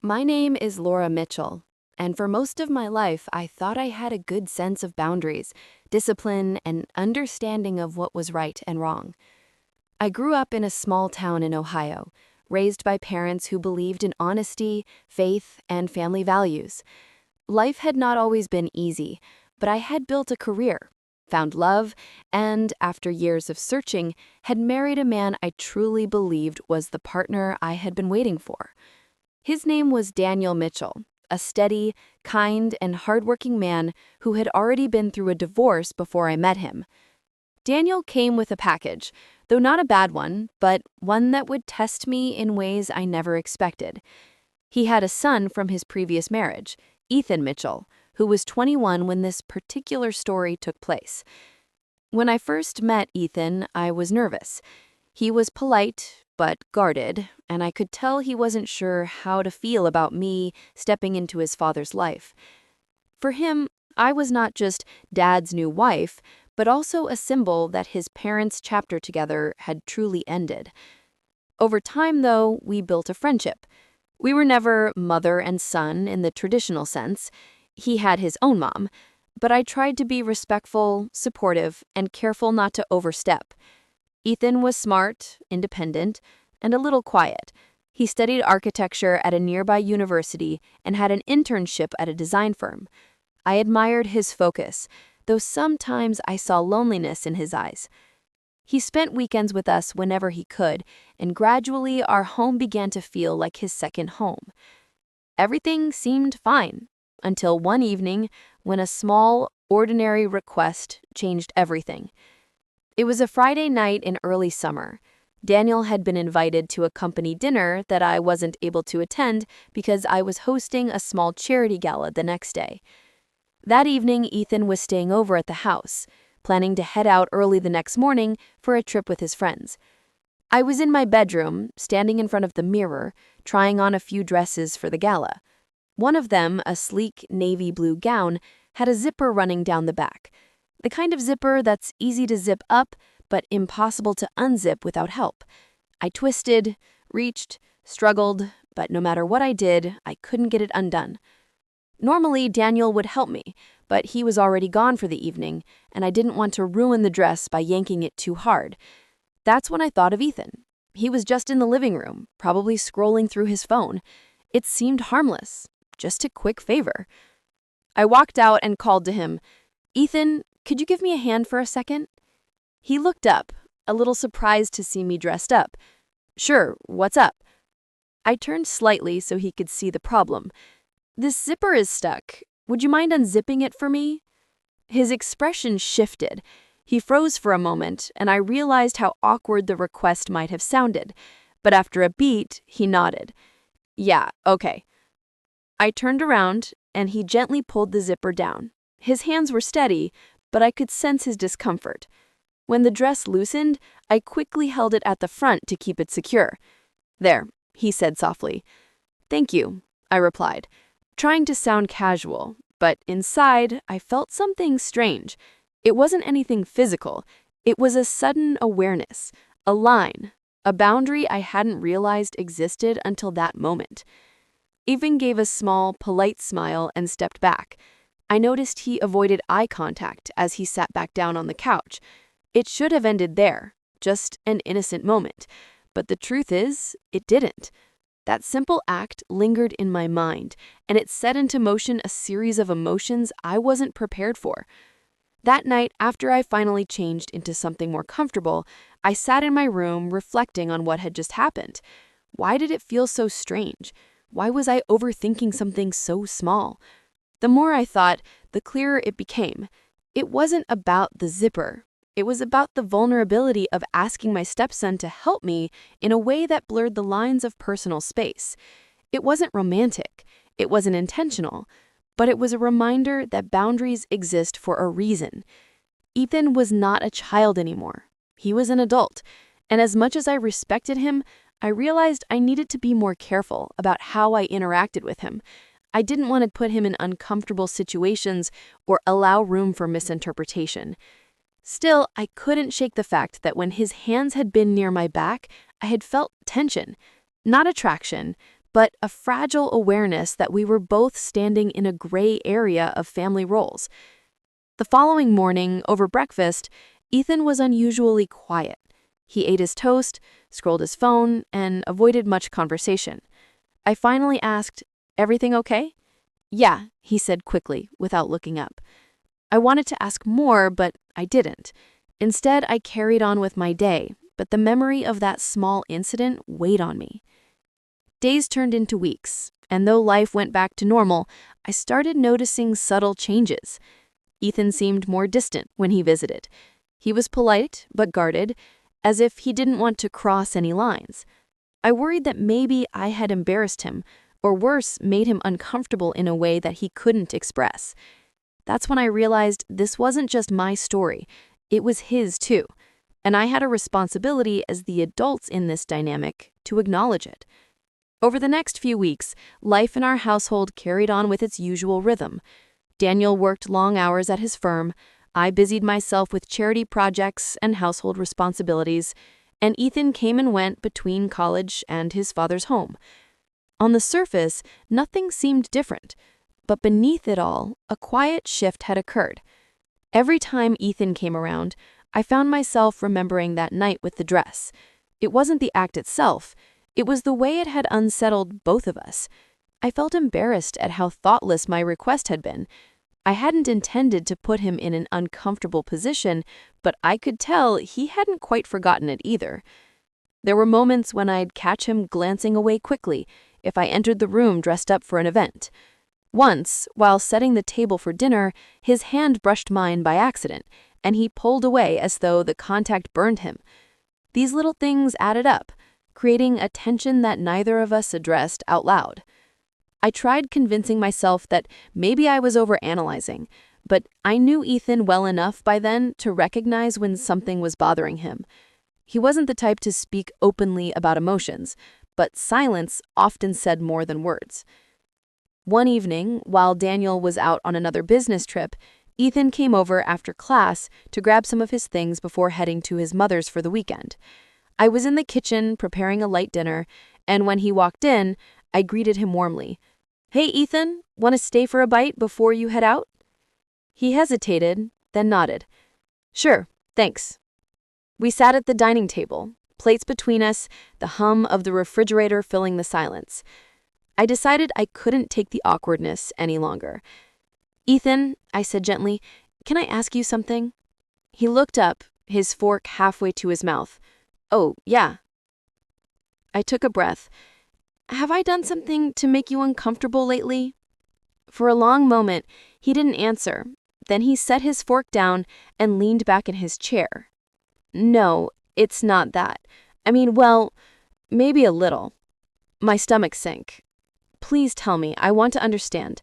My name is Laura Mitchell, and for most of my life, I thought I had a good sense of boundaries, discipline, and understanding of what was right and wrong. I grew up in a small town in Ohio, raised by parents who believed in honesty, faith, and family values. Life had not always been easy, but I had built a career, found love, and, after years of searching, had married a man I truly believed was the partner I had been waiting for. His name was Daniel Mitchell, a steady, kind, and hardworking man who had already been through a divorce before I met him. Daniel came with a package, though not a bad one, but one that would test me in ways I never expected. He had a son from his previous marriage, Ethan Mitchell, who was 21 when this particular story took place. When I first met Ethan, I was nervous. He was polite, but guarded, and I could tell he wasn't sure how to feel about me stepping into his father's life. For him, I was not just Dad's new wife, but also a symbol that his parents' chapter together had truly ended. Over time, though, we built a friendship. We were never mother and son in the traditional sense. He had his own mom, but I tried to be respectful, supportive, and careful not to overstep. Ethan was smart, independent, and a little quiet. He studied architecture at a nearby university and had an internship at a design firm. I admired his focus, though sometimes I saw loneliness in his eyes. He spent weekends with us whenever he could, and gradually our home began to feel like his second home. Everything seemed fine, until one evening when a small, ordinary request changed everything. It was a Friday night in early summer. Daniel had been invited to a company dinner that I wasn't able to attend because I was hosting a small charity gala the next day. That evening, Ethan was staying over at the house, planning to head out early the next morning for a trip with his friends. I was in my bedroom, standing in front of the mirror, trying on a few dresses for the gala. One of them, a sleek navy blue gown, had a zipper running down the back. The kind of zipper that's easy to zip up, but impossible to unzip without help. I twisted, reached, struggled, but no matter what I did, I couldn't get it undone. Normally, Daniel would help me, but he was already gone for the evening, and I didn't want to ruin the dress by yanking it too hard. That's when I thought of Ethan. He was just in the living room, probably scrolling through his phone. It seemed harmless, just a quick favor. I walked out and called to him, "Ethan, could you give me a hand for a second?" He looked up, a little surprised to see me dressed up. "Sure, what's up?" I turned slightly so he could see the problem. "This zipper is stuck. Would you mind unzipping it for me?" His expression shifted. He froze for a moment, and I realized how awkward the request might have sounded. But after a beat, he nodded. "Yeah, okay." I turned around, and he gently pulled the zipper down. His hands were steady, but I could sense his discomfort. When the dress loosened, I quickly held it at the front to keep it secure. "There," he said softly. "Thank you," I replied, trying to sound casual, but inside I felt something strange. It wasn't anything physical. It was a sudden awareness, a line, a boundary I hadn't realized existed until that moment. Ethan gave a small, polite smile and stepped back. I noticed he avoided eye contact as he sat back down on the couch. It should have ended there, just an innocent moment. But the truth is, it didn't. That simple act lingered in my mind, and it set into motion a series of emotions I wasn't prepared for. That night, after I finally changed into something more comfortable, I sat in my room reflecting on what had just happened. Why did it feel so strange? Why was I overthinking something so small? The more I thought, the clearer it became. It wasn't about the zipper. It was about the vulnerability of asking my stepson to help me in a way that blurred the lines of personal space. It wasn't romantic. It wasn't intentional. But it was a reminder that boundaries exist for a reason. Ethan was not a child anymore. He was an adult. And as much as I respected him, I realized I needed to be more careful about how I interacted with him. I didn't want to put him in uncomfortable situations or allow room for misinterpretation. Still, I couldn't shake the fact that when his hands had been near my back, I had felt tension. Not attraction, but a fragile awareness that we were both standing in a gray area of family roles. The following morning, over breakfast, Ethan was unusually quiet. He ate his toast, scrolled his phone, and avoided much conversation. I finally asked, "Everything okay?" "Yeah," he said quickly, without looking up. I wanted to ask more, but I didn't. Instead, I carried on with my day, but the memory of that small incident weighed on me. Days turned into weeks, and though life went back to normal, I started noticing subtle changes. Ethan seemed more distant when he visited. He was polite, but guarded, as if he didn't want to cross any lines. I worried that maybe I had embarrassed him, or worse, made him uncomfortable in a way that he couldn't express. That's when I realized this wasn't just my story, it was his too, and I had a responsibility as the adults in this dynamic to acknowledge it. Over the next few weeks, life in our household carried on with its usual rhythm. Daniel worked long hours at his firm, I busied myself with charity projects and household responsibilities, and Ethan came and went between college and his father's home. On the surface, nothing seemed different, but beneath it all, a quiet shift had occurred. Every time Ethan came around, I found myself remembering that night with the dress. It wasn't the act itself, it was the way it had unsettled both of us. I felt embarrassed at how thoughtless my request had been. I hadn't intended to put him in an uncomfortable position, but I could tell he hadn't quite forgotten it either. There were moments when I'd catch him glancing away quickly if I entered the room dressed up for an event. Once, while setting the table for dinner, his hand brushed mine by accident, and he pulled away as though the contact burned him. These little things added up, creating a tension that neither of us addressed out loud. I tried convincing myself that maybe I was overanalyzing, but I knew Ethan well enough by then to recognize when something was bothering him. He wasn't the type to speak openly about emotions, but silence often said more than words. One evening, while Daniel was out on another business trip, Ethan came over after class to grab some of his things before heading to his mother's for the weekend. I was in the kitchen preparing a light dinner, and when he walked in, I greeted him warmly. "Hey, Ethan, want to stay for a bite before you head out?" He hesitated, then nodded. "Sure, thanks." We sat at the dining table, plates between us, the hum of the refrigerator filling the silence. I decided I couldn't take the awkwardness any longer. "Ethan," I said gently, "can I ask you something?" He looked up, his fork halfway to his mouth. "Oh, yeah." I took a breath. "Have I done something to make you uncomfortable lately?" For a long moment, he didn't answer. Then he set his fork down and leaned back in his chair. "No, it's not that. I mean, well, maybe a little." My stomach sank. "Please tell me, I want to understand.